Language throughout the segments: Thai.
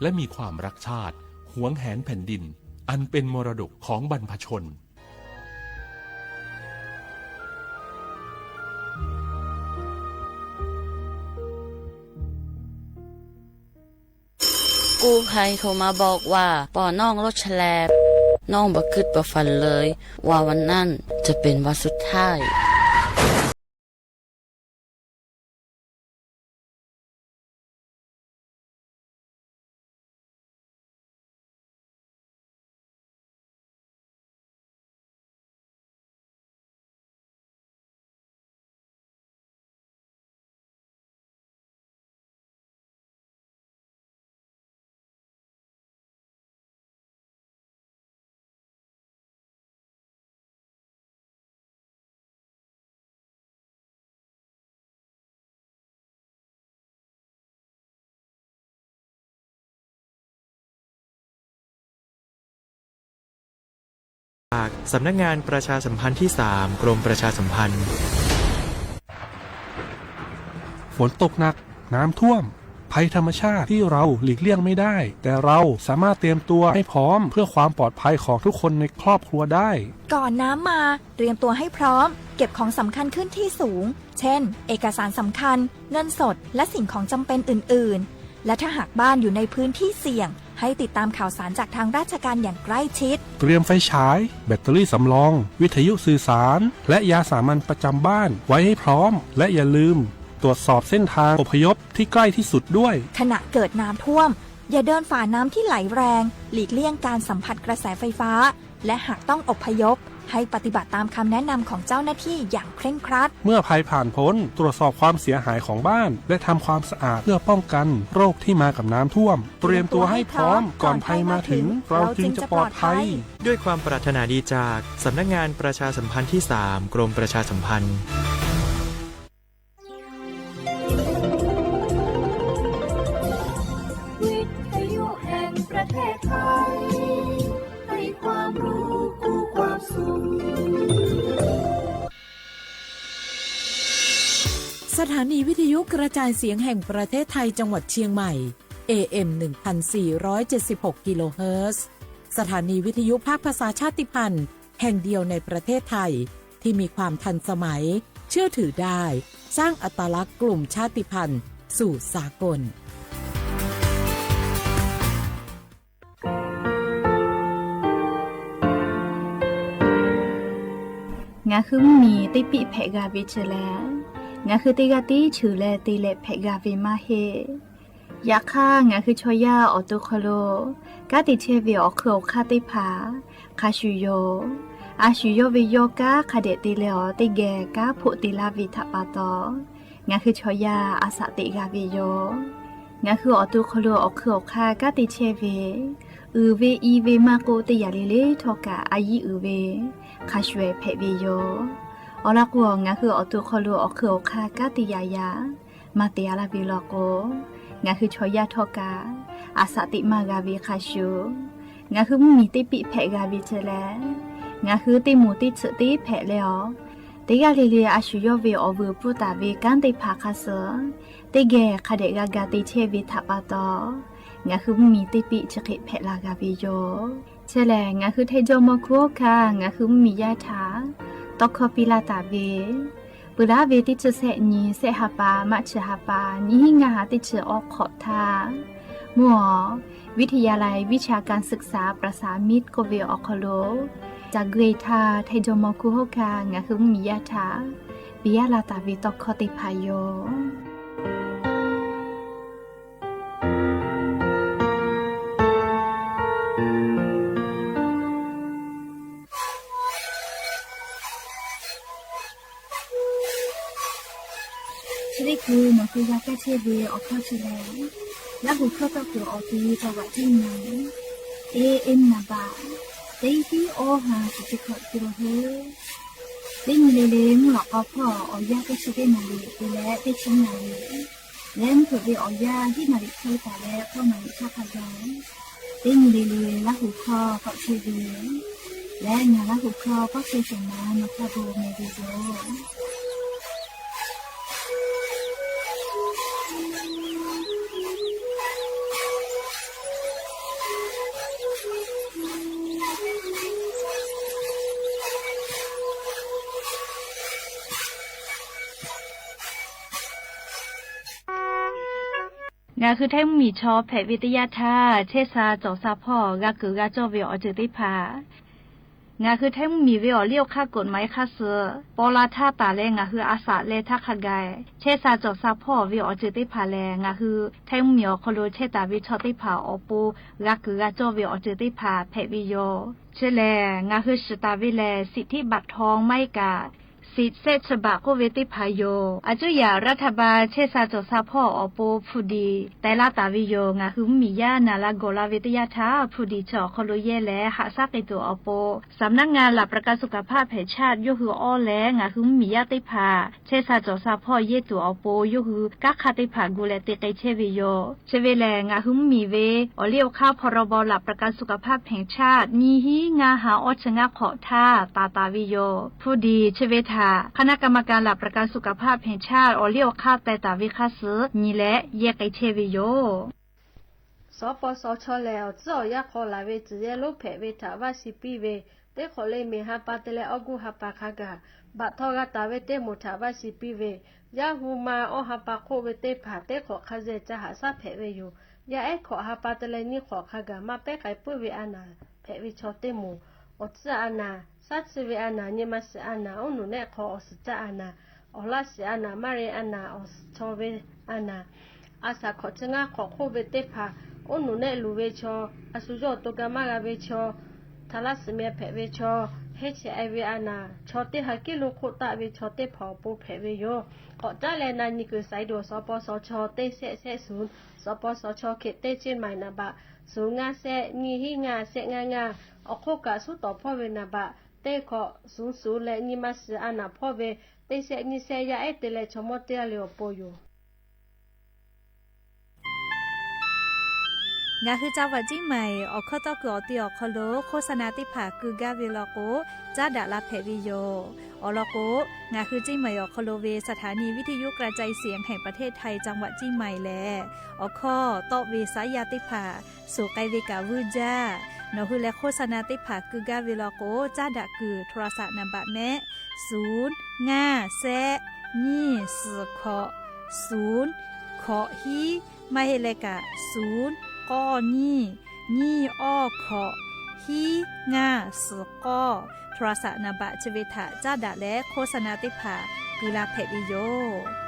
และมีความรักชาติหวงแหนแผ่นดินอันเป็นมรดกของบรรพชนกู้ภัยโทรมาบอกว่าป่อน้องรถแฉลบน้องบ่คิดบ่ฝันเลยว่าวันนั้นจะเป็นวันสุดท้ายสำนักงานประชาสัมพันธ์ที่ 3 กรมประชาสัมพันธ์ฝนตกหนักน้ำท่วมภัยธรรมชาติที่เราหลีกเลี่ยงไม่ได้แต่เราสามารถเตรียมตัวให้พร้อมเพื่อความปลอดภัยของทุกคนในครอบครัวได้ก่อนน้ำมาเตรียมตัวให้พร้อมเก็บของสำคัญขึ้นที่สูงเช่นเอกสารสำคัญเงินสดและสิ่งของจำเป็นอื่นๆและถ้าหากบ้านอยู่ในพื้นที่เสี่ยงให้ติดตามข่าวสารจากทางราชการอย่างใกล้ชิดเตรียมไฟฉายแบตเตอรี่สำรองวิทยุสื่อสารและยาสามัญประจำบ้านไว้ให้พร้อมและอย่าลืมตรวจสอบเส้นทางอพยพที่ใกล้ที่สุดด้วยขณะเกิดน้ำท่วมอย่าเดินฝ่าน้ำที่ไหลแรงหลีกเลี่ยงการสัมผัสกระแสไฟฟ้าและหากต้องอพยพให้ปฏิบัติตามคำแนะนำของเจ้าหน้าที่อย่างเคร่งครัดเมื่อภัยผ่านพ้นตรวจสอบความเสียหายของบ้านและทำความสะอาดเพื่อป้องกันโรคที่มากับน้ำท่วมเตรียมตัวให้พร้อมก่อนภัยมาถึงเราจึงจะปลอดภัยด้วยความปรารถนาดีจากสำนักงานประชาสัมพันธ์ที่ 3 กรมประชาสัมพันธ์วิทยุแห่งประเทศไทยให้ความรู้คู่ความสุขสถานีวิทยุกระจายเสียงแห่งประเทศไทยจังหวัดเชียงใหม่ AM 1476 กิโลเฮิรตซ์สถานีวิทยุภาคภาษาชาติพันธุ์แห่งเดียวในประเทศไทยที่มีความทันสมัยเชื่อถือได้สร้างอัตลักษณ์กลุ่มชาติพันธุ์สู่สากลงาคือมีติปิเพกาวิเชลงาคือติกาติชื่อแลติเลเพกาวิมาเฮยาค่างาคือชอยาออตุคโลกาติเชวิออคือคาติผาคาชุโยอาชุโยวิโยกาคาเดติเลอติเกกาพุติลาวิทัปปาโตงาคือชอยาอาสติกาวิโยงาคือออตุคโลออคือคากาติเชวิเวอีเวมาโกติยาลิเลทอกาอายิเวคาชเวเพวิโยอลักวงาคืออตุคโลอคืออคากาติยายามาเตียลาบิโลโกงาคือชอยาทอกาอาสติมากาวิคาชูงาคือมีติปิเพกาวิเจแลงาคือติมูติสติเพเลอติกาลิเลอาชุโยเวอเวปุตาเวกันติภาคาเสติเกคาเดกากาติเชวิทัปปาโตงาคือมีติปิชกิเพลากาวิโยเชแลงาคือเทโจโมคุคางาคือมียาถาตอกคอปิลาตาเวปุราเวติชเสนีเสหปามัชหปานิหิงาติชออกขอทามัววิทยาลัยวิชาการศึกษาประสานมิตรโกเวออคโลจากเกรทาเทโจโมคุโฮคางาคือมียาถาปิยาลาตาเวตอกคอติพายโยนี่คือมันคือยาแก้เชื้อเวออกข้อเชื้อและบุคคลต้องตัวออกที่จังหวัดที่ไหนเอ็นนาบาเตที่โอฮาสุจิขอตัวเฮได้มีเลงหลอกพ่อออยาแก้เชื้อได้นาลีและได้ชิ้นนาลีและเผื่อเวออยาที่นาลีเคยแต่แล้วก็มาชาพยองได้มีเลและหูคอก็เชื้อเวและงานและหูคอก็เชื้อสมานมาพาโบเมดิโซ งาคือแท้มีชอแผวิทยาท่าเชซาจอซาพ่อกากือกาจอเวอจือติพางาคือแท้มีเวอเลี้ยวค่ากฎหมายค่าเสือปอลาท่าตาแลงาคืออาสาเลทักขกายเชซาจอซาพ่อเวอจือติพาแลงาคือแท้มีอคโลเชตาวิชอติพาอปูกากือกาจอเวอจือติพาแผวิโยเชแลงาคือสตาวิแลสิทธิบัตรทองไม่กาสิทธิเซชบะโกเวติพายโยอาจุยารัฐบาลเชซาจอซาพ่ออโปฟูดีแต่ละตาวิโยงาคือมียานาลาโกลาเวติยาทาฟูดีจอคโลเยและหาซักไอตัวอโปสำนักงานหลักประกันสุขภาพแห่งชาติยคืออ้อและงาคือมียาติพาเชซาจอซาพ่อเยตัวอโปยคือกักคาติพากูเลติไกเชวิโยเชเวแลงาคือมีเวอเลียวข้าวพรบหลักประกันสุขภาพแห่งชาติมีฮีงาหาอชงะขอท่าตาวิโยฟูดีเชเวทาคณะกรรมการหลักประกันสุขภาพแห่งชาติอเลียวค่าแต่ตาวิคาสือนีและเยกไอเทวิโยสปสชแล้วเจ้าอยากขอลาเวจีเยลูกแผเวถาว่าสิปีเวเตขอเลยมีฮาปาเตเลอกูฮาปาคากาบัดทอกาตาเวเตหมดถาว่าสิปีเวยาฮูมาอฮาปาโคเวเตผาเตขอคาเจจะหาซาแผเวอยู่ยาไอขอฮาปาเตเลนี่ขอคากามาเปไกปุ้ยเวอานาแผเวชอเตมูอดซาอานาสัตเวอานาเนี่ยมาสอานาอุนุเนขออสจาอานาอลาสอานามาเรอานาอสชอเวอานาอาสาขอชงะขอโคเวเตผาอุนุเนลูเวชออสุโจตุกามากาเวชอทาลัสเมียแผเวชอเฮชไอเวอานาชอเตฮักกิโลโคตาเวชอเตผอปูแผเวโยขอจ้าแลนานิกุไซโดสปสชเตเสศูนย์สปสชเขตเตเจนใหม่นาบะสูงาเสนีหิงาเสงาอโคกะสุต่อพ่อเวนาบะเตขอสูและนิมาสอานาพ่อเวเตเสนิเสยาเอเตเลชมอเตเลโอโปโยงาคือเจ้าวัดจิ้งใหม่ออกข้อต่อกือตีออกคโลโฆษณาติผาคือกาเวลโกจ้าดาลาเพวิโยอลโกงาคือจิ้งใหม่ออกคโลเวสถานีวิทยุกระจายเสียงแห่งประเทศไทยจังหวัดจิ้งใหม่แลออกข้อต่อเวสายาติผาสู่ไกเวกาวูจ้านอคือและโฆษณาติผาคือกาเวลโกจ้าดาคือโทรศัพท์นำบะแนะ0 5 แซนี่สือขอ0ขอฮีไม่เฮเลกะ0ก้อนี่อ้อขอฮีงาสือก้อโทรศัพท์นบะจเวทะจ้าดะและโฆษณาติภากุลาเพวิโยช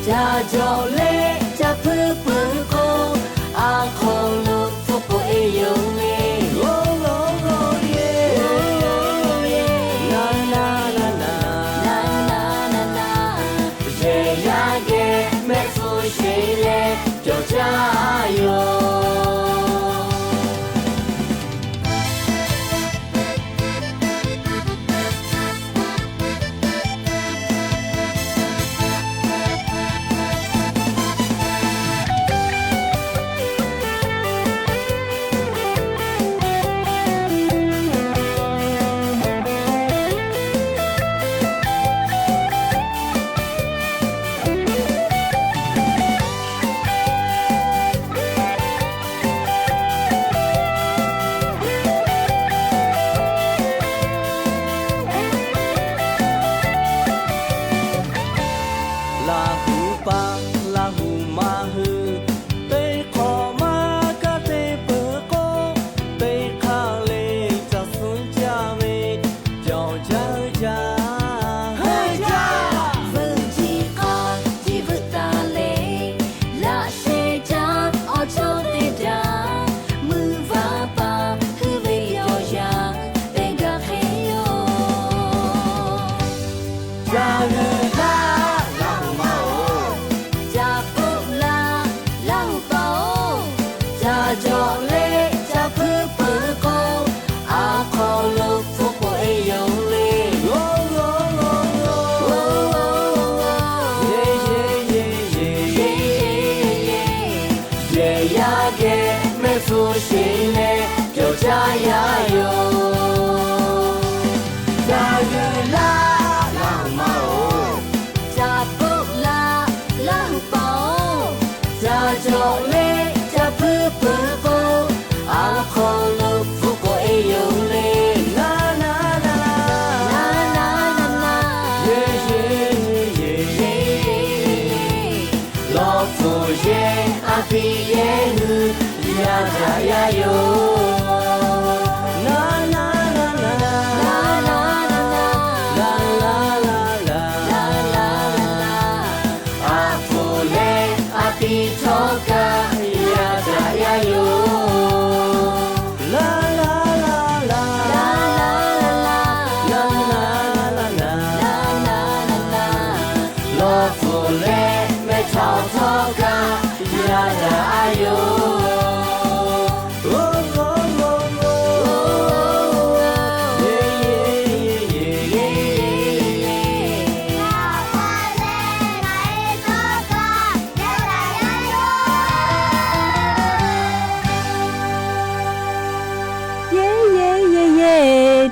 จะจอเลจะเพื่อเพื่อโกอาคอลุฟุกโกเอโยเลโอโลโลเยนานานานานานานานาเจยาเกเมฟูเชเลจอจาโย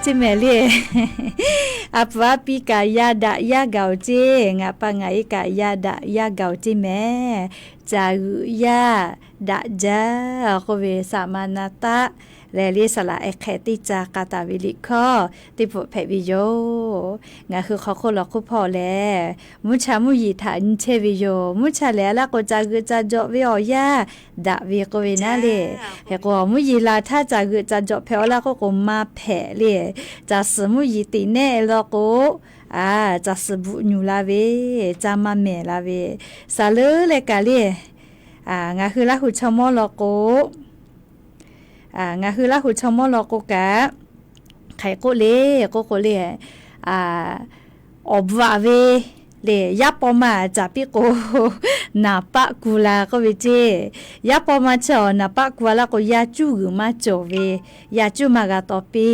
จิเมเล่อับว่าปีกายาดะยาเกาเจงะปังไงกายาดะยาเกาจิแม่จารุยาดะจาโคเวสามานาตะแลลิสละเอเคติจากาตาวิลิคอติปุเพวิโยงะคือเขาคนละคุพอแลมุชามุยีฐานเชวิโยมุชาแลละก็จากึจะจอวิอยาดะวิโกเวนาเลเฮก็มุยีลาถ้าจากึจะจอเพอละก็มาแผเลจะสมุยีติเนละก็จะสบุญูลาเวจะมาเมลาเวซาเลเลกาเลงะคือละหุชมอละก็งะคือละหุชมอลโกกะไขโกเลโกโกเลอบวาเวเลยับปอมาจับปิโกนาปะกุลาก็เวเจยับปอมาจอนาปะกุลาก็ยาจูกมาจอเวยาจูมากาตอปี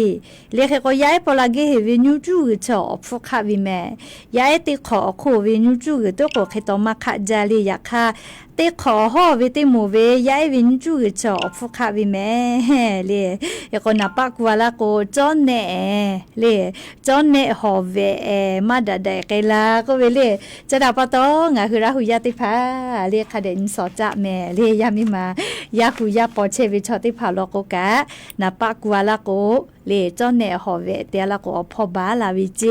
เลเคก็ยาปอลาเกเฮเวญูจูกจอฟุคาวิเมยาติขอโคเวญูจูกตโกเคตอมาคะจาลียาคาเตขอฮอเวเตโมเวยาวินจูจอฟุคาวิเมเลยก็นาปะกัวลาโกจอนเนเลจอนเนฮอเวมาดาเดเกลาก็เวเลจะดาปะตองะคือราหุยาติภาเลคาเดนสอจะแม่เลยามิมายาหุยาปอเชวิชอติภาโลโกกะนาปะกัวลาโก เลจ้อแหน่หอเวเตียละก็พอบาลาวิเจ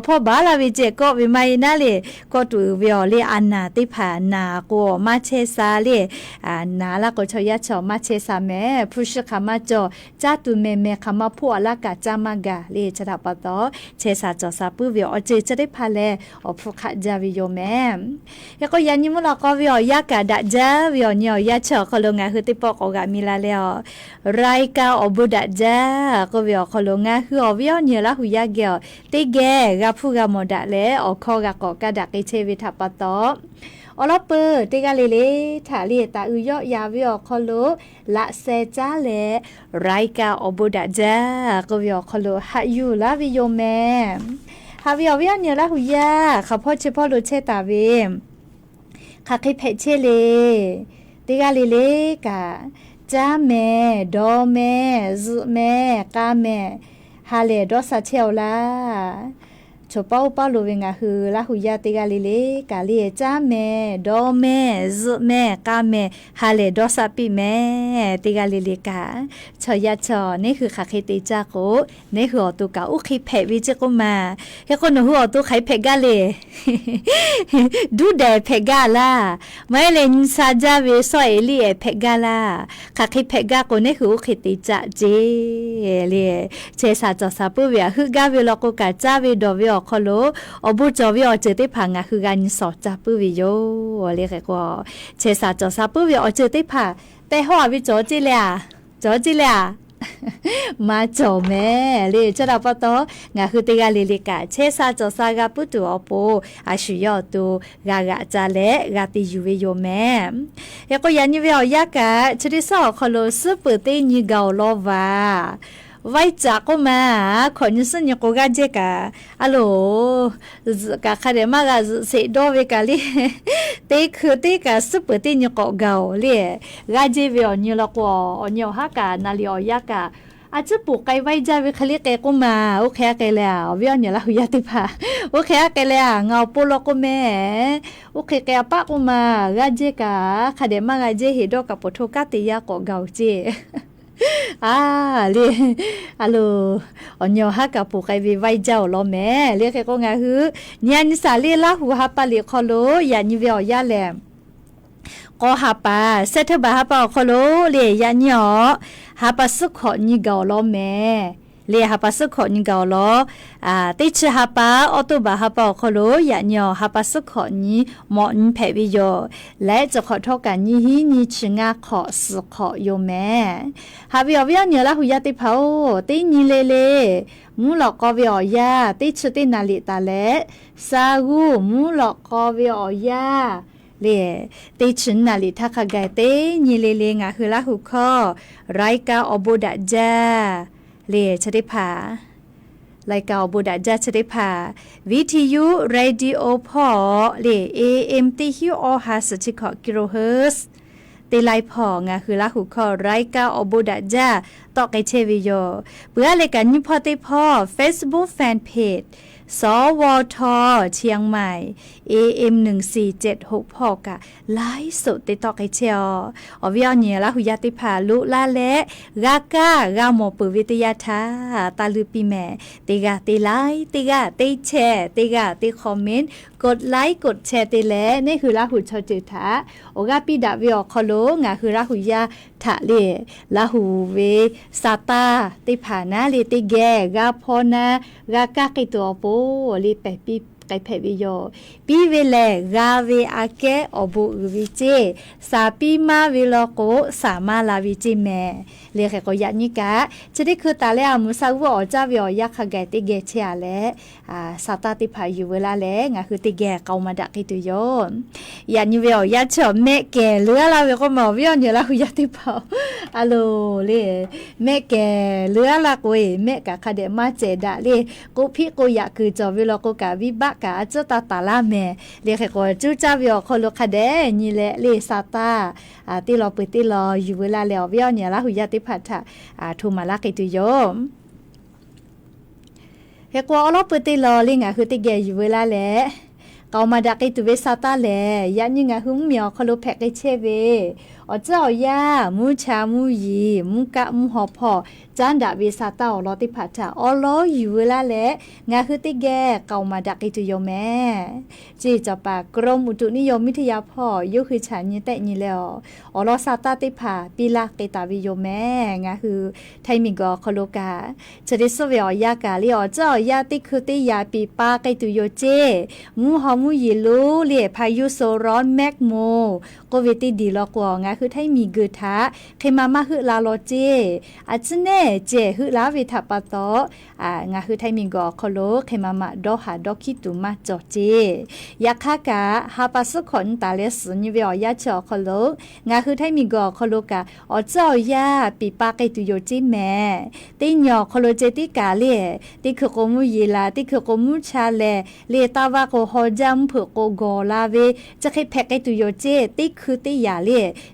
พอบาลาวิเจก็วิไม่นะเลก็ตูเวียเลอันนาติผานาก็มาเชซาเลนาละก็ชอยะชอมาเชซาแม่ผู้ชคามาจอจาตุเมเมคามาพัวละกะจามากะเลชะดาปะตอเชซาจอซาปุเวียอเจจะได้พาเลผู้ขะจาวิโยแม่แล้วก็ยันยิมละก็เวียยากะดะจาเวียญอยะชอก็ลงาคือติปอกอกะมีลาเลรายกาบุดะจาก็เวียขลงาคือเวียเนียละหุยาเกลติแกกะผู้กะมดะเลอคอกะกอกะดะกิเชวิทะปะตออลอเปติกะเลถาเลตาอุยอยาเวียขลละเซจาเลรายกาบุดะจาก็เวียขลหะอยู่ละวิโยแมฮาเวียเนียละหุยาขะพ่อเชพ่อโลเชตาเวขะคิเพเชเลติกะเลกะจาแม่ดอแม่ซุแม่กาแม่ฮาเลดอซาเชลลาชอเป้าเป้าโลเวงาฮือละหุยาติกาเลกาเลจาแม่ดอแม่ซุแม่กาแม่ฮาเลดอซาปิแม่ติกาเลกาชอยาชอนี่คือคาเคติจาโกนี่คืออตุกาอุคิเพวิจกุมาเฮคนหัวอตุไขเพกาเลดูเดเพกาลาไม่เลนซาจาเวซอยลีเพกาลาคาเคเพกาโกนี่คืออุคิติจาเจเลเชซาจอซาปุเวียฮือกาเวลโกกาจาเวดอเวคอโลอบุจอวิอเจติผางาคือการสอดจับปุวิโยเรียกว่าเชซาจอซาปุวิอเจติผาแต่หัววิจอจิเลียจอจิเลียมาจอแม่เลจะรับปะตองาคือติกาลิลิกาเชซาจอซากาปุตุอโปอาชุยอตุกากะจาเลกาติยูวิโยแม่แล้วก็ยันยูวิอยากะชดิซอคอโลซุปติญิกาโลวาไว้จากก็มาคนซึ่งยังกูกันเจกะอะโหลกะคาเดมากะเสดอเวกะลิเตคือเตกะซุปติญิกอเกาลิกะเจเวอญิละกออญิฮากะนาลิอยากะอาจจะปลูกไก่ไว้จาเวคลิเกก็มาโอเคไกแล้วเวียนเนี่ยละหุยาติพาโอเคไกแล้วเงาปุโลก็แม่โอเคแกปะก็มากะเจกะคาเดมากะเจเฮดอกะปโทกะติยากอเกาเจเลอะโลอญอฮักกะปูไกวิไว้เจ้าลอแม่เรียกก็งาฮือญาณิสาเลละหูฮัปปะเลคอโลยานิเวอยาแลก็ฮัปปะเซทบะฮัปปะคอโลเลยาญอฮัปปะสุขอญิกาลอแม่เลฮัปปะสุขอญิกาลอติชฮัปปะออโตบะฮัปปะคอโลยาญอฮัปปะสุขอญิมอญเพวิโยและจะขอทอกันญิหิญิชิงาขอสุขอโยแม่ฮาเวียเวียเนียละหุยาติเผาติญิเลเลมูหลอกกอเวียยาติชุตินาลิตาเลซากูมูหลอกกอเวียยาเลติชุนนาลิทักกะเตญิเลเลงาคือละหุคอไรกาอบุดะจาเลชดิภารายการบุดาจาชดิภาวิทยุเรดิโอพอเล AM ติฮิวออฮาสชิคกิโลเฮิรตซ์ตีไลพองาคือละหูคอรายการอบุดาจาต่อไกเชวิโยเพื่อรายการนิพอติพอ Facebook Fanpage สวทเชียงใหม่ AM 1476พอกะไลฟ์สดติดต่อไกเชียวอวิอเนียละหุยาติภาลุลาและกากากาโมปุวิทยาทาตาลือปีแม่ติกาติไลฟ์ติกาติแชร์ติกาติคอมเมนต์กดไลค์กดแชร์ติแลนี่คือละหุชอจิทาโอกาปิดาวิอคอโลงาคือละหุยาทะเลละหูเวซาตาติผานาเลติแกกาพอนากากากิตัวโปเลเปปิไกเพวิโยปีเวเลกาเวอาเกอบุวิเจสาปีมาเวลโกสามาลาวิจิแมเรียกก็ยันนิกะจะได้คือตาเลอามุสาวอจาวิอยักขะแกติเกเชียเลสาตาติพาอยู่เวลาเลงาคือติแกเกามาดักกิตุโยยันนิวิอยัดเฉอแม่แกเลือลาเวก็มาวิอเนลาหุยติพาอะโลเลแม่แกเลือลากเวแม่กะคาเดมาเจดาเลกูพี่กูอยากคือจอวิโลโกกะวิบะกะเจ้าตาลาแม่เรียกก็จูจ้าวิอคอโลคาเดนี่แหละเลซาตาติรอปิติรออยู่เวลาแล้ววิอเนี่ยละหุยติพัทธะทุมาลักกิตุโยเฮกว่าอลอปิติรอลิงะคือติเกอยู่เวลาแลกามาดักกิตุเวซาตาแลยันยิงะหุมเมียวคอโลแพกไกเชเว อ๋อเจ้ายามูชามูยีมูกะมูหอพอจานดาวิซาตาลอติผัดจ้าอ๋อลออยู่เวลาแหละงาคือติแกเก่ามาดักอิตุโยแม่จีจะปากกรมอุตุนิยมวิทยาพ่อยุคือฉันนี่แต่นี่แล้วอ๋อลอซาตาติผาปีลาเกตาวิโยแม่งาคือไทมิกอคโลกาจะได้สวยอยากาลีอ๋อเจ้ายาติคือติยาปีปาเกตุโยเจมูหอมูยีลูเลียพายุโซร้อนแมกโมโกเวติดีลอกวงาคือไทมีเกทาเคมามาคือลาโลเจอาจเน่เจคือลาวิทัปะโตงาคือไทมิงกอคโลเคมามาดอหาดอคิตุมาจอเจยาคากะฮาปัสขนตาเลสนิเวอยาจอคโลงาคือไทมิงกอคโลกะอเจ้ายาปีปาเกตุโยจิแม่ติญอคโลเจติกาเลติคือโกมุยีลาติคือโกมุชาเลเลตาวาโกฮอจัมเผโกโกลาเวจะเคแพกเกตุโยเจติคือติยาเล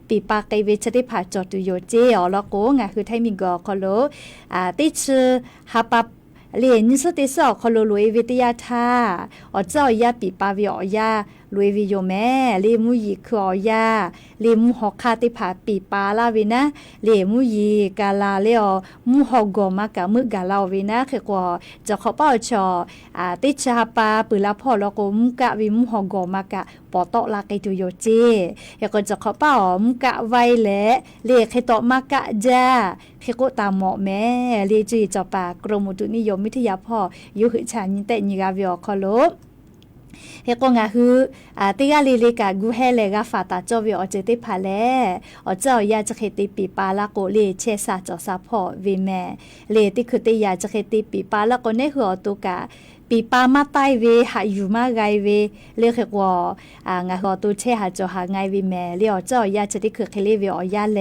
ปีปาเกเวจะได้ผาจอตุโยเจอลโกงาคือไทมิงกอคโลติชื่อฮาปาเรียนนิสติสอคโลลุยวิทยาธาอ๋อเจ้ายาปีปาวิอยาลุยวิโยแม่เลมุยีคืออยาเลมุหอคาติผาปีปาลาวินะเลมุยีกาลาเลอมุหอกอมากะมึกาลาวินะคือกว่าจะขอเป้าชอติชาปาปืลาพ่อแล้วก็มุกะวิมุหอกอมากะปอตอลาเกตุโยเจแล้วก็จะขอเป้ามุกะไวแลเลเคตอมากะจาเคโกตามเหมาะแม่เลจีจอปากรมอุตุนิยมวิทยาพ่อยุหฉันยิแต่ญิกาวิอคโลเฮก็งาคือติกาลีลิกากูเฮเลกาฟาตาจอวิอเจติพาเลอเจ้ายาจะเคติปีปาลาโกเลเชซาจอซาพ่อวิแม่เลติคือติยาจะเคติปีปาลาโกเนหัวตุกาปีปามาไตเวหาอยู่มาไกเวเรียกว่างาหัวตุเชหาจอหาไงวิแม่เรียเจ้ายาจะติคือเคเลวิอยาเล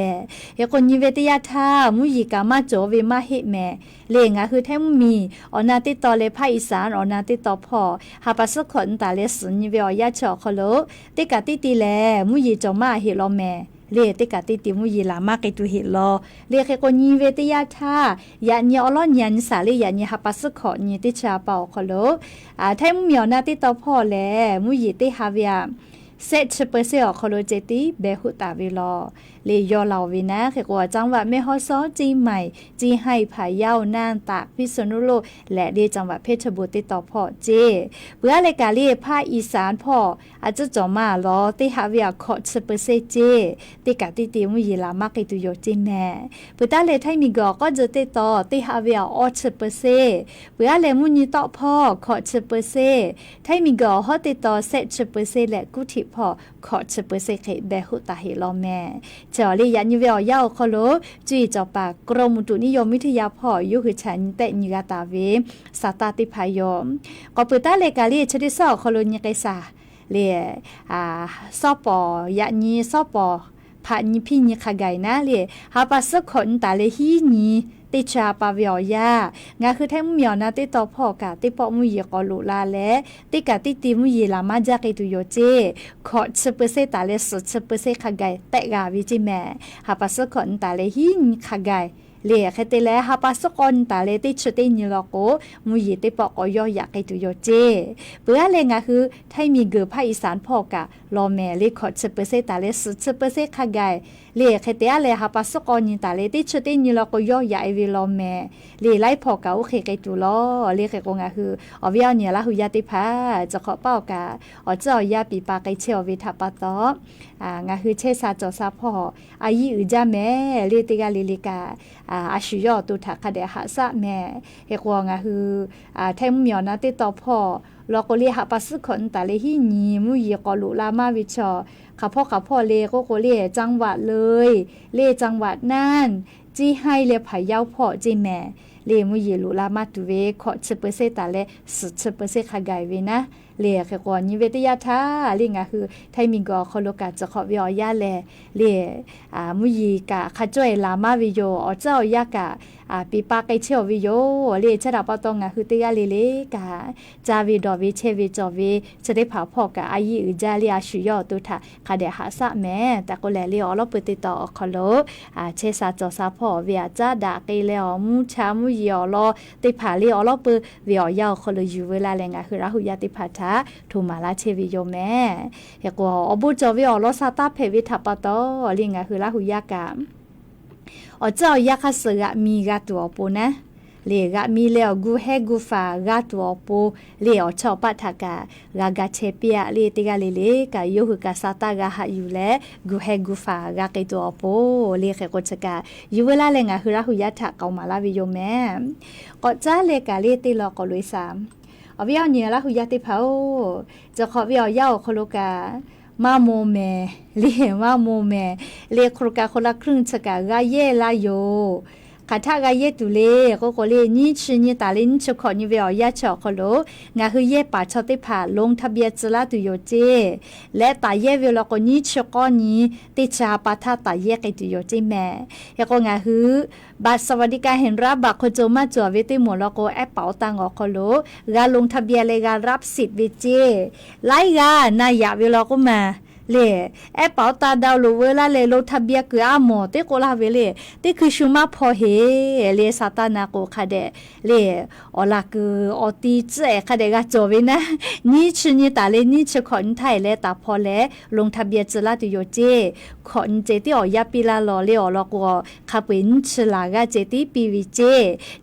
เฮก็นิเวติยาธามุยิกามาจอวิมาเฮแม่เลงาคือแท้มีอนาติตอเลภาคอีสานอนาติตอพ่อหาปัสขนตาเลสนิเวอยาจอคโลติกาติติแลมุยิจอมาเฮลอแม่เรียติกาติติมุยีลามาเกตุเฮลอเรียกคนยีเวติยาธายาญอลอนยันสาลียาญหาปัสขอญติชาเปาคโลแท้มีอนาติตอพ่อแลมุยีติฮาเวียเซตเปอร์เซอคโลเจติเบหุตาวิลอเลยยอเหล่าวินะเขกว่าจังหวัดแม่ฮอซอจีใหม่จีให้ผายเย้านานตากพิษณุโลกและเดจังหวัดเพชรบุรีติดต่อพ่อเจเพื่อรายการเรียภาคอีสานพ่ออาจจะจ่อมาล้อติฮาเวียคอเปอร์เซเจติกาติติมุยีลามากกิตุโยจิแม่เพื่อตาเลไทมิกก็จะติดต่อติฮาเวียออเปอร์เซเพื่อเลมุนีต่อพ่อคอเปอร์เซไทมิกฮอติดต่อเซเปอร์เซและกุฏิพ่อคอเปอร์เซเคเบหุตาเฮลอแม่จอลียันยูเวลยาวคโลจีจอปากกรมอุตุนิยมวิทยาพ่อยุคือฉันแต่ญิกาตาเวสาตาติพายมก็เปิดตาเลกาลีชดิซอคโลญิกษาเลซอปอยะนีซอปพาญิพิญิขะไกนะเลหาปัสขนตาเลฮีนีติชาปาวิอยางาคือแท้มุยอนาติตอพ่อกะติปอมุยกอลุลาแลติกะติติมุยลามาจากิตุโยเจขอเปอร์เซตาเลสเปอร์เซขะไกแตกาวิจิแม่หาปัสขนตาเลหินขะไกเลียเคเตเลหาปัสกอนตาเลติชตินิลโกมุยติปอกอยอยากิตุโยเจเปื้อเลงาคือไทมีเกือภาคอีสานพ่อกะลอแม่เลขอเปอร์เซตาเลสเปอร์เซขะไกเลียเคเตเลหาปัสกอนตาเลติชตินิลโกยอยาเอวิลอแม่เลียไลพอกะโอเคไกตุลอเลียเคกงาคืออวิอเนี่ยละหุยาติพาจะขอเป้ากะอเจ้ายาปีปาไกเชอวิทัปตองาคือเชซาจอซาพ่ออายีอืจาแม่เลียติกาลิลิกาอาชิยอตุทักคเดหะสะแม่เฮกวงาคือแทมมีอนาติตอพ่อลอโกเลียหะปัสขนตาเลหินีมุยกอลุลามาวิชอข้าพ่อเลโกโกเลียจังหวัดเลยเลจังหวัดนั่นจีให้เลผายาวพ่อจีแม่เลมุยลุลามาตุเวขอเปอร์เซตาเลเปอร์เซขะไกเวนะเลียแค่ก่อนนิเวศยาธาเลียงาคือไทมิงกอคโลกาจะขอวิอยาแลเลียมุยีกะขะจ้วยลามาวิโยอเจ้ายากะ ปีปาไกเชียววิโยเรียชะดาปตองคือติกาเลกาจาวิดอวิเชวิจอวิจะได้ผาพอกะอายีอืจาเลียชุยอตุทะคาเดหาสะแม่แต่ก็แลเลียอลปติต่อคอโลเชซาจอซาพอเวียจาดาเกเลอมูชามูยอลอติผาเลียอลปเวียยาวคอโลยูเวลาแลงะคือราหุยาติผาทาทุมาลาเชวิโยแม่เฮกว่าอบุจอวิอลอซาตาเพวิทาปตอลิงะคือราหุยากะเจ้ายาคาเสือมีกาตัวปูนะเลกะมีแล้วกูเฮกูฟากาตัวปูเลอชอบปัทกากากาเชเปียเลติกาเลกะยูฮึกาซาตากาหาอยู่แลกูเฮกูฟากาเกตัวปูเลเขกชกายูเวลาเลงะคือราหุยะทะเกามาลาวิโยแม่ก็จ้าเลกะเลติลอกอลุย3อวิยเนียราหุยะติเผาจะขอวิยาวคโลกามาโมเมเรียมาโมเมเรียครุกาคนละครึ่งชะกากาเยลาโยคาทากาเยตุเลก็เลนี่ชินี่ตาลินชขอนี่เวียยาชอคโลงาคือเยป่าชอติผ่าลงทะเบียนจลาตุโยเจและตาเยเวลก็นี่ชกอนี้ติชาปาทาตาเยกิตุโยเจแม่ยก็งาคือบัตรสวัสดิการเห็นรับบัตรโคจมาจัวเวติหมลก็แอปเป๋าตังอคโลกาลงทะเบียนเลยการับสิทธิ์เวเจไลกานายาเวลก็มาလေအပေါတာဒေါလိုဝဲလာလေလိုထဘီယကွာမောတေကိုလာဝဲလေတေခရှုမဖော်ဟေလေစာတနာကိုခတဲ့လေအလာကူအတီကျဲခတဲ့ကကြောဝဲနာနီချီနီတာလေနီချခွန်ထိုင်လေတာဖော်လေလုံထဘီယကျလာတူယောเจခွန်เจတိอยาปีลาลอလေอลကိုခပင်းချလာကเจတိပီဝီเจ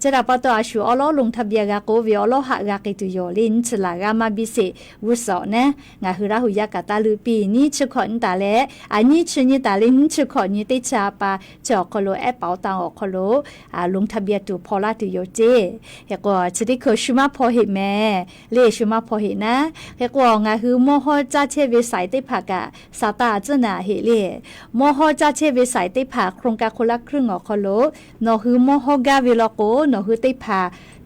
ကျတာပတ်တော့အရှူအလောလုံထဘီယကကိုဝီအလောဟာကကေတူယောလင်းချလာကမဘီစေဝဆောနဲငါဟူရာဟူယကတာလူပီနီชขอนตาเลอันนี้ชนิตาลินชขอนนี้ติชาปาจอคโลแอปเป๋าตังอคโลลงทะเบียนตุพอลาตุโยเจเฮก็ชดิเคชุมาพอเฮแม่เลชุมาพอเฮนะเฮก็งาฮือโมโหจาเชเวไซติภากะสาตาจนาเฮเลโมโหจาเชเวไซติภาโครงการคนละครึ่งอคโลนอฮือโมโหกาเวลโกนอฮือติภา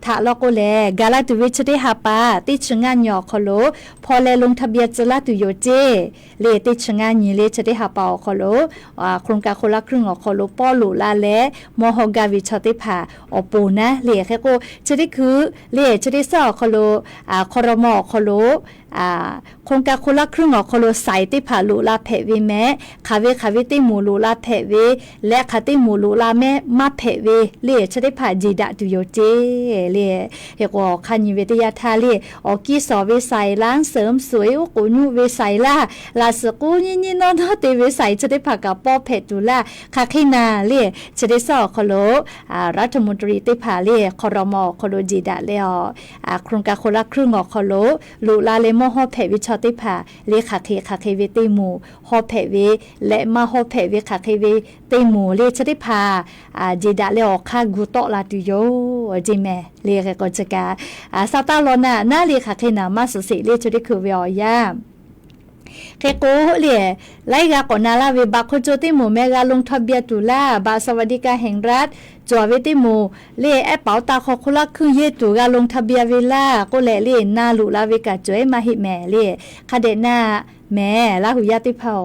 ถาลโกเลกาลาตุเวชติฮาปาติชงานยอคโลพอเลลงทะเบียนจลาตุโยเจเลติชงานนีเลชติฮาปาคโลโครงการคนละครึ่งอคโลปอลูลาเลมโหกาวิชติภาอปูนะเลแค่ก็จะได้คือเลจะได้สอคโลครมคโลโครงการคนละครึ่งอคโลใส่ติภาลูลาเพวิแม่คาเวติมูลูลาเพเวและคาติมูลูลาแม่มาเพเวเลจะได้ภาจีดาตุโยเจเลเฮก็คันยเวทยาทาเลอกีสอเวไซล้างเสริมสวยโกนูเวไซล่าลาสกูนี่นอนเตเวไซจะได้ผักกับปอเพตุลาคาคินาเลจะได้สอคโลรัฐมนตรีติภาเลครมคโลจีดาเลโครงการคนละครึ่งอคโลลูลาเลมอฮอเพวิชติภาเลคาเคเวติมูฮอเพเวและมาฮอเพเวคาเคเวติมูเลจะได้ภาจีดาเลอคากุโตลาตุโยจิแม่เลขก็จะกาซาตาลอน่ะน่าเลขาเคนามาสุสิเลจุดิคือเวียาเคโกเลไลกาก่อนนาลาเวบักโคโจติมูเมกาลงทะเบียนตุลาบาสวัสดิการแห่งรัฐจอเวติมูเลแอปเป๋าตาคอละคือเยตุกาลงทะเบียนเวลาก็เลนาลุลาเวกาจอยมาหิแม่เลคาเดนาแม่ลาหุยาติเผา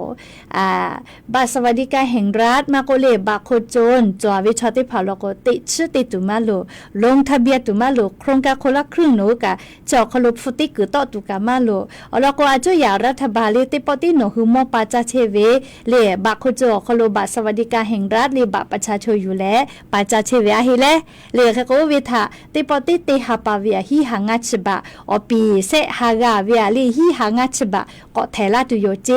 บาสวัสดิการแห่งรัฐมาโกเลบาโคโจนจอวิชติเผาแล้วก็ติชื่อติตุมาโลลงทะเบียนตุมาโลโครงการคนละครึ่งโนกะจอคลุฟุติกุตอตุกามาโลแล้วก็อาจจะอยากรัฐบาลเลติปติโนหุมอปาจาเชเวเลบาโคโจคลุบาสวัสดิการแห่งรัฐเลบาประชาชนอยู่แล้วปาจาเชเวฮิเลเลแค่ก็วิทาติปติเตหาปาเวียฮิหางาชบะอปีเซหากาเวียเลฮิหางาชบะก็แทลาตุโยเจ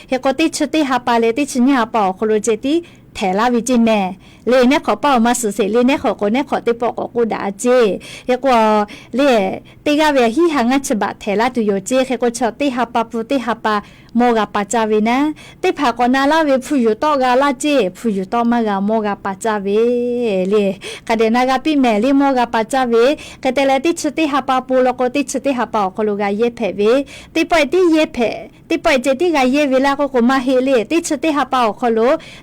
เฮก็ติชติหาปาเลติชญาปอโคโลเจติแถลาวิจิแม่เลเนี่ยขอเป้ามาสุเสเลเนี่ยขอคนเนี่ยขอติปอกกูดาเจเฮก็เลติกาเวฮิหางาชบะแถลาตุโยเจเฮก็ชอติหาปาปุติหาปาโมกาปาจาเวนะติผากอนาลาเวผู้อยู่ต่อกาลาเจผู้อยู่ต่อมากาโมกาปาจาเวเลกะเดนากาปิแม่เลโมกาปาจาเวกะเตเลติชติหาปาปูโลโกติชติหาปาโคโลกาเยเพเวติปอยติเยเพติปอยเจติกาเยเวลาก็มาเฮเลติชติหาปาโคโล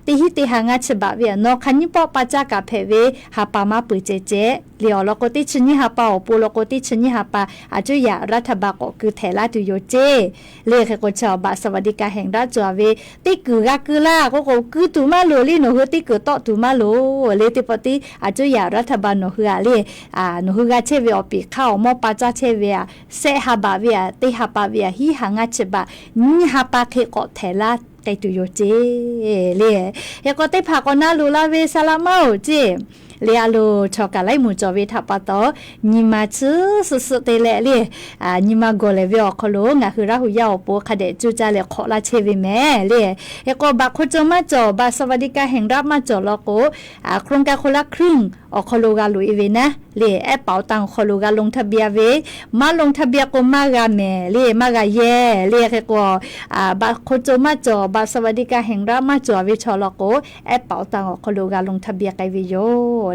ติหิติหา งาฉบะเวียนอคันยิปอปาจากาเพเวหาปามาปุเจเจเลียวลโกติชนิหาปาอปูลโกติชนิหาปาอาจุยารัฐบาลก็คือเทลาตุโยเจเลขก็ชาวบาสวัสดิการแห่งรัฐจวเวติกือกากือลาก็คือตุมาโลลีโนฮติกือตอตุมาโลเลติปติอาจุยารัฐบาลโนฮือเลโนฮือกาเชเวอปีเข้ามอปาจาเชเวเซหาบาเวียติหาปาเวียฮิหางาฉบะนิหาปาเคก็เทลาไกตุโยเจเลยก็เตพากอนาลูลาเวซาลามาโอเจเลียโลชอกาไลมูจอเวทัปปะตอนิมาชื่อสุดๆเตเลเลนิมาโกเลเวอคโลงะคือราหุยาโปคาเดจูจาเลขอลาเชเวแม่เลยก็บักโคจมาจอบาสวัสดิการแห่งรัฐมาจอลโกโครงการคนละครึ่งอคโลกาลุยเวนะเลแอปเป๋าตังคโลกาลงทะเบียเวมาลงทะเบียก็มากาแม่เลมากาเยเลก็บักโคจมาจอบาสวัสดิการแห่งรัฐมาจอเวชอลโกแอปเป๋าตังคโลกาลงทะเบียไกเวโย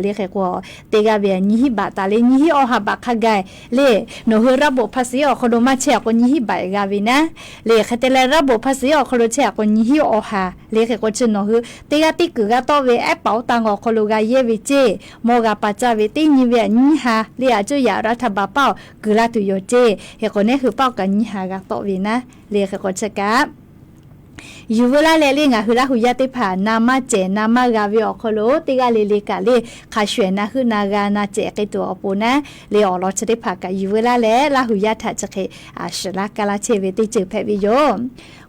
เลขก็เตกาเวียนิฮิบาตาเลนิฮิอหาบาคากายเลโนเฮระบบภาษีอคโดมาเชก็นิฮิบายกาวินะเลคเตเลระบบภาษีอคโดเชก็นิฮิอหาเลขก็ชโนเฮเตกาติกึกาตอเวแอปเป๋าตังคโลกาเยวิเจโมกาปาจาเวตินิเวนิฮาเลอาจุยารัฐบาลเป้ากุลาตุโยเจเฮก็เนคือเป้ากันนิฮากาตอวินะเลขก็ชกายูเวลาเลลิงะหุลาหุยาติผานามาเจนามากาวิอคโลติกาเลลิกาเลคาชวยนะหุนากานาเจกิตัวอปูนะเลอลอชติผากะยูเวลาเลลาหุยาทะจะเคชลากาลาเชเวติจือเพวิโย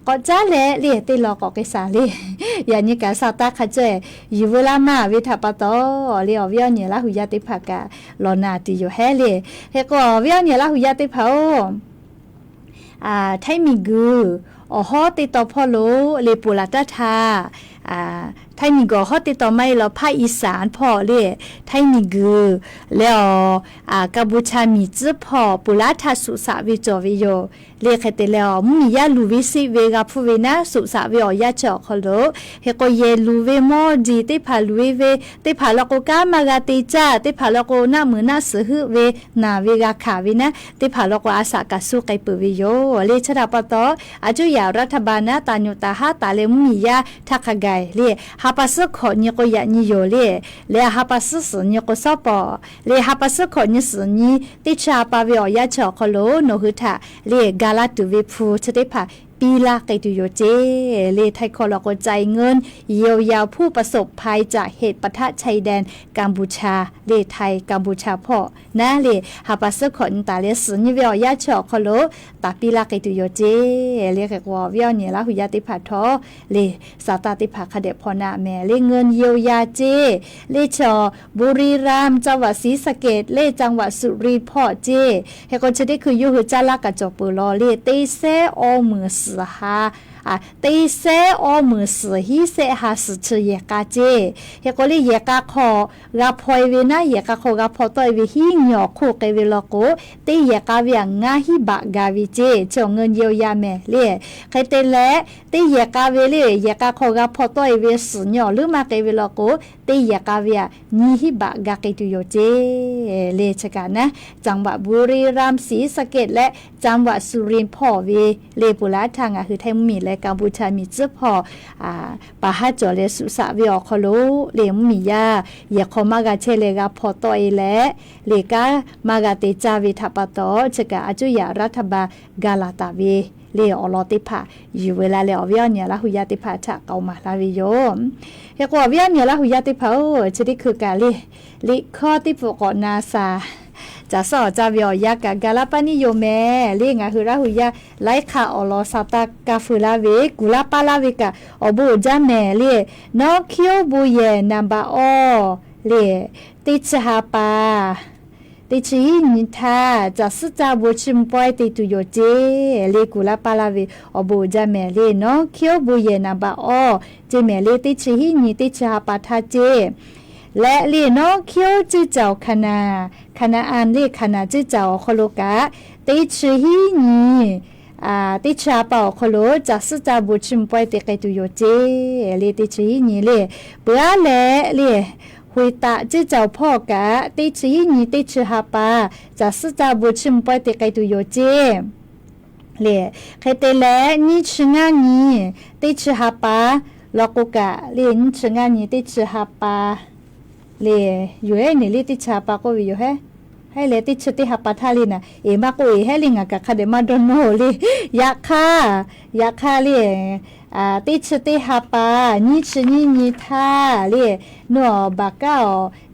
ก็จ้าเลเลติลอกอกสาเลยานิกาซาตาคาเจยูเวลามาวิทาปะโตเลอวิอเนลาหุยาติผากะลอนาติโยเฮเลเฮก็วิอเนลาหุยาติผาไทมิกูอ๋อฮอติตอพอโลเลปูลาตาทาไทยมีก็ฮอติตอไม่เราภาคอีสานพอเลยไทยมีกูแล้วกัมพูชามีจื้อพอปูลาทาสุสาวิจอวิโยเลขเตแล้วมียาลูวิสิเวกาพูเวนะสุสาวิอยาจอคโลเฮก็เยลูเวมอจีติพาลูเวติพาลโกกามากาติจ้าติพาลโกนามือนาสือเวนาเวกาขาวินะติพาลโกอาสากาสุไกปุวิโยเลชราปตออาจุยารัฐบาลนะตาญุตาหาตาเลมียาทักไกเลฮาปัสขอนิโกยานิโยเลฮาปัสสนิโกซอปอเลฮาปัสขอนิสนีติชาปาวิอยาจอคโลโนหุทาเลกาลาตุวิพูชติภาปีลาไกตุโยเจเลไทยคอลก็ใจเงินเยียวยาผู้ประสบภัยจากเหตุปะทะชายแดนกัมพูชาเลไทยกัมพูชาพ่อนะเลหาปัสขอนตาเลสนิเวียยาชอคโลตาปีลาไกตุโยเจเลกว่าเวียเนลาหุยาติภาทอเลสาตาติภาคเดพอนาแม่เลเงินเยียวยาเจเลชอบุรีรัมย์จังหวัดศรีสะเกษเลจังหวัดสุรินทร์พ่อเจเฮก็จะได้คือยูหือจาลากะจอปือลอเลเตเซอมือ哈第三我们是一些还是吃野咖子，一个哩野咖烤，我拍为那野咖烤我拍到为喜鸟烤给为了个，第野咖为俺喜白咖为子，叫人有呀咩哩，开得来第野咖为哩野咖烤我拍到为死鸟，你嘛给为了个，第野咖为你喜白咖给都有子，哩这个呢，จังหวัดบุรีรัมย์ศรีสะเกษและจังหวัดสุรินทร์พ่อเวเลปุระทางคือไทยมีและกัมพูชามีเจ้าพ่อปะฮะจอเลสุสะวิอคโลเลมมียาอย่าขอมากาเชเลกาพอตอเอและเลกามากาเตจาวิทัปตอเจกาอจุยารัฐบาลกาลาตาเวเลอลอติภาอยู่เวลาเลอวิอเนี่ยละหุยาติภาทะเกามาลาวิโยเฮกว่าวิอเนี่ยละหุยาติภาจะได้คือกาลิข้อติปกอนาซาจะสอจะวิอยากะกาลาปานิโยเมเลงะหุระหุยาไลคาอลอซาตากาฟุลาเวกุลาปาลาเวกะอบูจาเมเลนอคิโอบุเยนัมบาอเลติชฮาปาติชีนิทาจะสจาบุชิมปอยติตุโยเจเลกุลาปาลาเวอบูจาเมเลนอคิโอบุเยนัมบาอเจเมเลติชีนิติชฮาปาทาเจและเลียนอคิวจื้อเจ้าคณาอันเลียคณาจื้อเจ้าโคโลกะติชื่อฮีนีติชาเป่าโคโลจักษจาบุชิมปอยติไกตุโยเจเลียติชื่อฮีนีเลียเปื้อแลเลียหุยตาจื้อเจ้าพ่อกะติชื่อฮีนีติชื่อฮาปาจักษจาบุชิมปอยติไกตุโยเจเลียใครเตแลนี่ชื่องานีติชื่อฮาปา ลกุกะเรียนชงานนี้ติดหาปาเลียอยู่ให้นี่ลิติดหาปาก็อยู่ให้เลติดติหาปาทาลินะมาก็ให้ลิงกะคาเดมาดอนโนลิยาคาเลียติดติหาปานี่ชนี่ทาเลียนัวบากา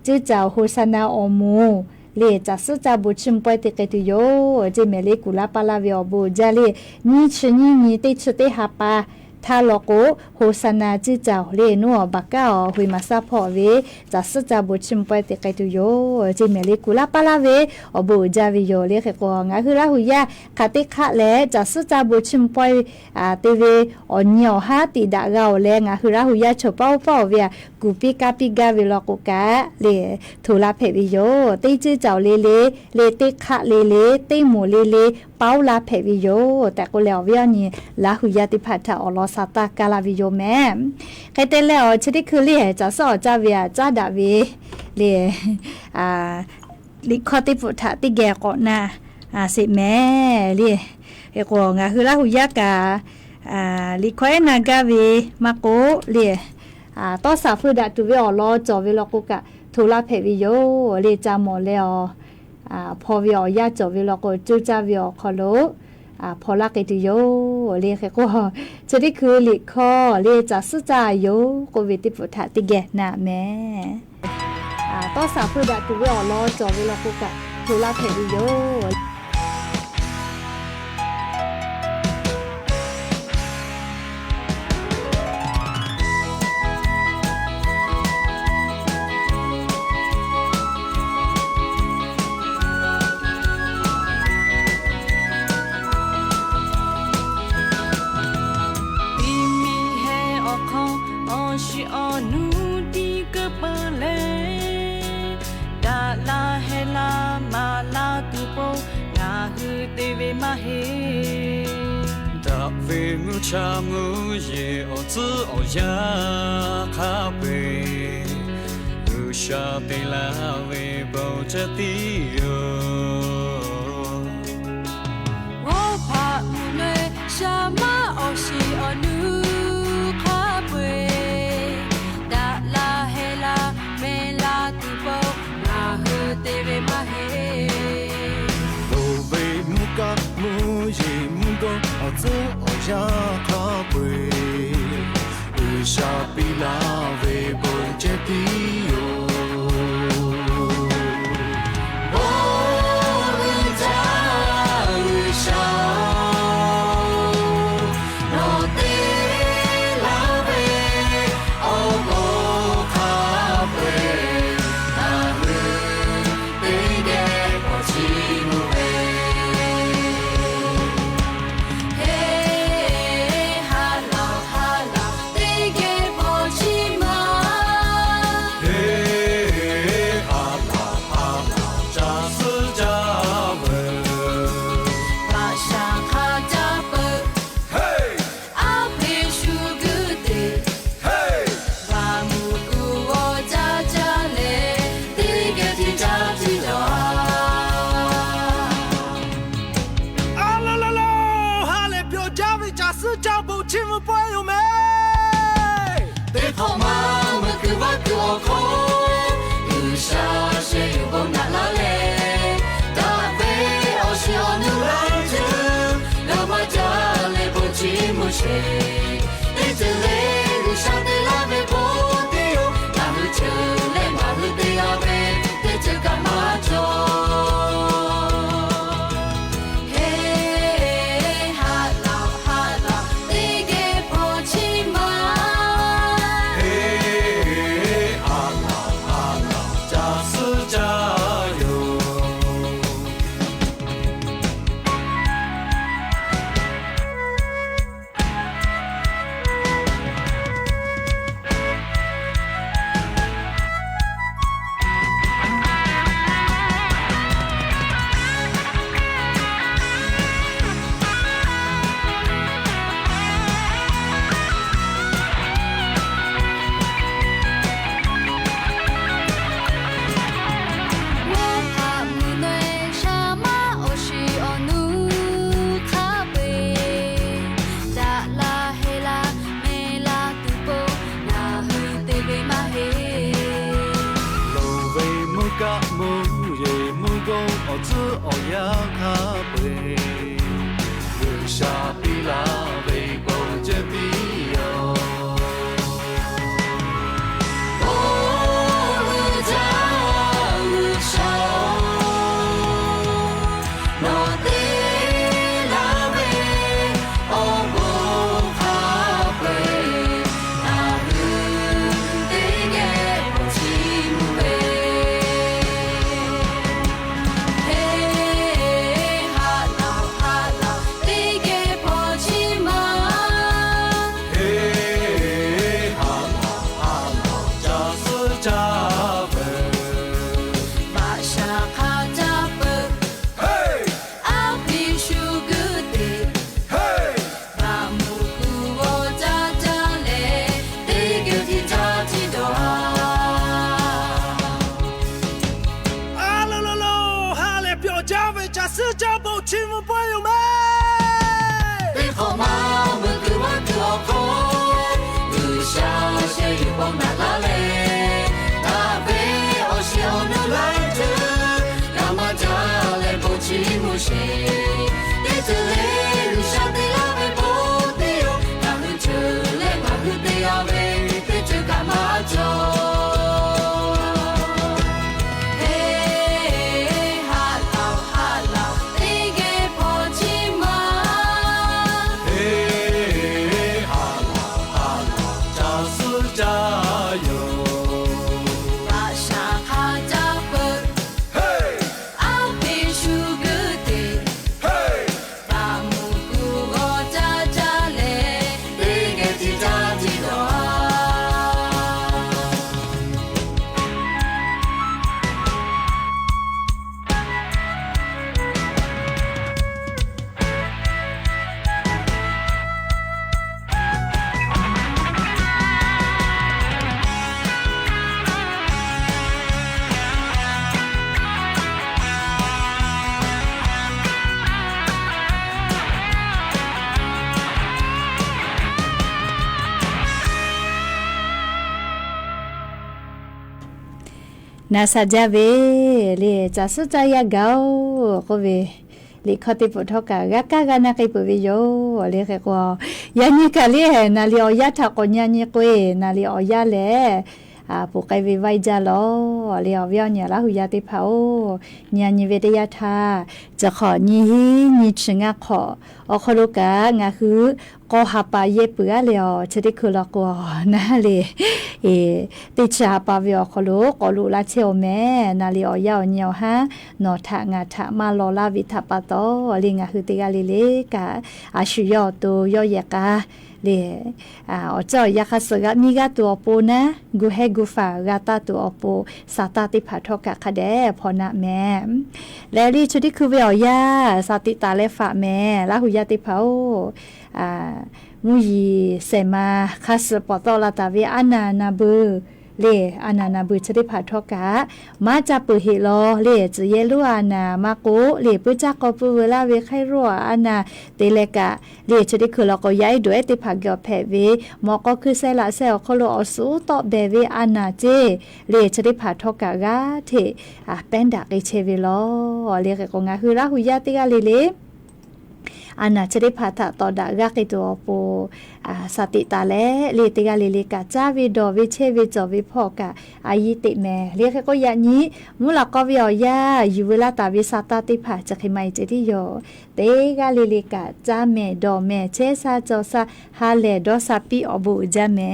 จื้อเจ้าโฮซานาอมูเลจัสจาบุชิมปอยติเกตุโยเจเมเลกุลาปาลาเวอบูจาเลนี่ชนี่ติดติหาปาทาโลโกโฮซานาจื้อเจ้าเลนัวบากาหุยมาซาพอเวจัสจาบุชิมปอยติเกตุโยเจเมเลกุลาปาลาเวอบูจาวิโยเลเขกงาคือราหุยาคาติคะเลจัสจาบุชิมปอยเตเวออนยอฮาติดะเกาเลงาคือราหุยาชอเป้าเวกูปิกาเวลกุกะเลทูลาเพวิโยติจื้อเจ้าเลติคะเลติหมูเลเป้าลาเพวิโยแต่ก็แล้วเวียนี่ลาหุยาติพัทธาอลอซาตากาลาวิโยแม่ใครแต่แล้วชดิคือเลียจะสอจาเวียจาดาเวเลียลิคอติฟุทะติแกก่อนนะสิแม่เลียเอกงาคือลาหุยากาลิคอยนากาเวมาโกเลียต่อสาฟืดะตุเวอลอจอเวลกุกะทูลาเพวิโยเลจามอแล้วพอเวียจอเวลกุจูจาเวียคอโลพอลาเกตุโยเลเขก็จะได้คือลิคอเลจัสจาโยโกวิติปุถะติแกนะแม่ต่อสาฟืดะตุเวอลอจอเวลกุกะทูลาเพวิโยชางูเยอจืออยาคาเปอุชาเตลาเวบอจติโย我怕无奈什么哦西哦努卡贝达拉黑拉梅拉杜波那和得为马黑路为木嘎木耶木高哦จืออยาคาเปอุชาเปลาเวบอจติโยเ นาซาจาเวเลจะสุจายาเกาก็เวลิขติปุถกะกะกะกะนะกิปุวิโยเลเกกอยานิกะเลนาลิออยาทะกอญานิกเวนาลิออยาเลปุกไกวิไวจาโลเลียวเวียวเนี่ยละหุยาติเผาญาณิเวทยาทาจะขอญิญิชงะขออคลุกะงะคือกอหาปาเยเปือเลียวชดิคือละกอนะเลติชาปาเวียคลุกอลุละเชวแม่นาลีอยาวเนียวฮะนอทะงะทะมาลอลาวิทะปะโตลิงะคือติกาลิเลกะอาชุยอตุยอยะกาเลอเจ้ายาคาสกะมีกะตัวปูนะกูเฮกูฟากาตาตัวปูสาตาติผาทกะคะแดพอนะแม่และลีชุดิคือเวียวยาสาติตาเลฝะแม่ละหุยาติเผามุยีเสมาคาสปอตอลาตาเวอานานาบือเลอานานาบือชดิผาทกะมาจะปือเฮโลเลจเยลุอานามาโกเลปุจักกอปุเวลาเวไครัวอานาเตเลกะเลชดิคือเราก็ย้ายด้วยติผากอแพเวหมอก็คือเซละเซลคโลอสูตอเบเวอานาเจเลชดิผาทกะกะเทเป็นดักเอเชเวโลเลกะก็งาคือราหุยาติกะเลอานาจะได้พาตะต่อดากกิตัวปูสติตาและเลติกาเลกาจ้าวิดอวิเชวิจอวิพอกะอายิติแม่เรียกก็ยานี้มุลก็วิอยาอยู่เวลาตาวิสาตาติผาจะขมายเจติโยเตกาเลกาจ้าแม่ดอแม่เชซาจอซาฮาเลดอซาปิอบูจ้าแม่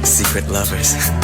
Secret lovers